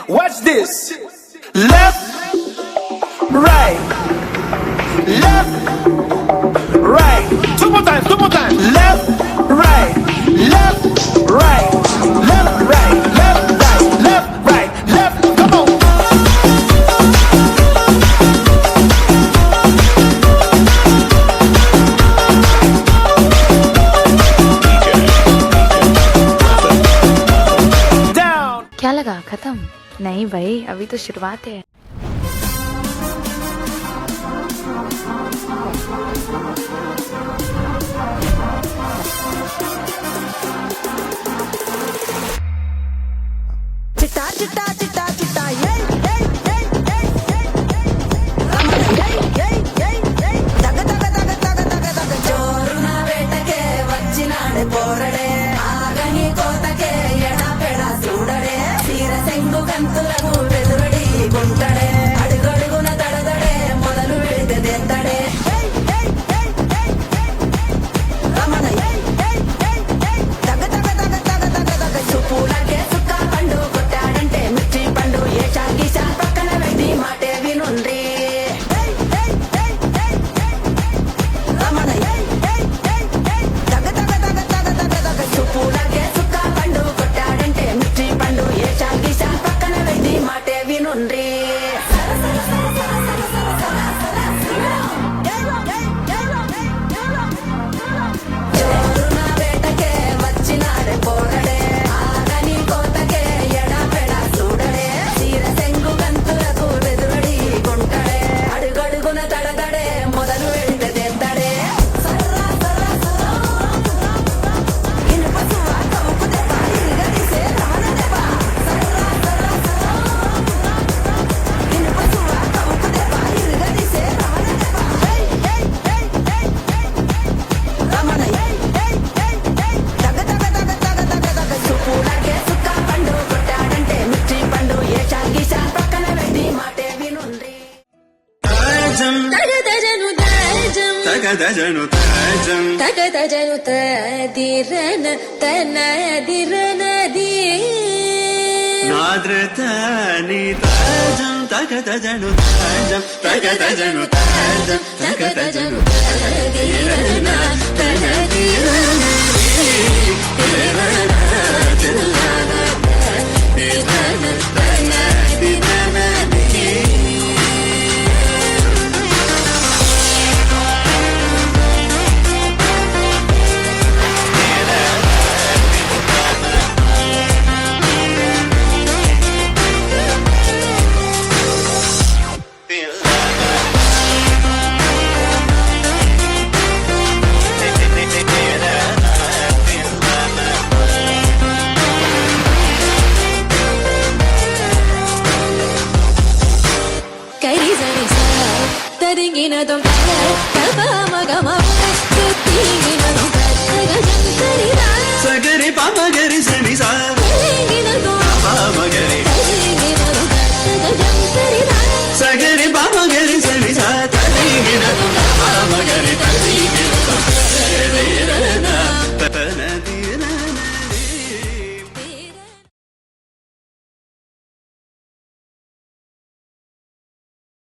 Watch this. Left, right, left, right. Two more times, two more times. Left, right, left, right, left, right, left, right, left, right, left. Come on. Down. क्या लगा खत्म? नहीं भाई, अभी तो शुरुआत है. చిట్టా చిట్టా చిట్టా చిట్టా ఏయ్ ఏయ్ ఏయ్ ఏయ్ రమణ ఏయ్ ఏయ్ ఏయ్ ఏయ్ దగ దగ దగ దగ దగ దగ జోరున వేటకే వచ్చినాడే పోరడే ఆగని కోతకే ఎడపెడ చూడడే తీర సెంగు కంతులకు వెదురడి గుంటడే అడుగడుగున దడదడే మొదలు వెడితే దెత్తడే ఏయ్ ఏయ్ ఏయ్ ఏయ్ రమణ ఏయ్ ఏయ్ ఏయ్ ఏయ్ దగ దగ దగ దగ దగ దగ చూపులకే సుక్క పండు కొట్టాడంటే మిర్చి పండు ఏ చాగీసా పక్కన పెట్టి మాటే వినుండ్రి రమణ ఏయ్ ఏయ్ ఏయ్ ఏయ్ దగ దగ దగ దగ దగ దగ చూపులకే సుక్క పండు కొట్టాడంటే మిర్చి పండు ఏ చాగీసా పక్కన పెట్టి మాటే వినుండ్రి జోరున వేటకే వచ్చినాడే పోరడే ఆగని కోతకే ఎడపెడ చూడడే తీర సెంగు కంతులకు వెదురడి గుంటడే అడుగడుగున తడదడే మొదలు వెడితే తెద్దడే సర్రా సర్రా సర్రా ఇనుప సువా కౌపు దెబ్బ ఇరుగదీసే రమణ దెబ్బ సర్రా సర్రా సర్రా ఇనుప సువా కౌపు దెబ్బ ఇరుగదీసే రమణ దెబ్బ ఏయ్ ఏయ్ ఏయ్ ఏయ్ రమణ ఏయ్ ఏయ్ ఏయ్ ఏయ్ దగ దగ దగ దగ దగ దగ చూపులకే సుక్క పండు కొట్టాడంటే మిర్చి పండు ఏ చాగీసా పక్కన పెట్టి మాటే వినుండ్రి తగదజను తాజం తగదజను తదిరన తనదిరనది నాద్రతని తాజం తగదజను తాజం తగదజను తాజం తగదజను తదిరన కరి సరి సా తరింగిన దొంగ కబ మగ మగ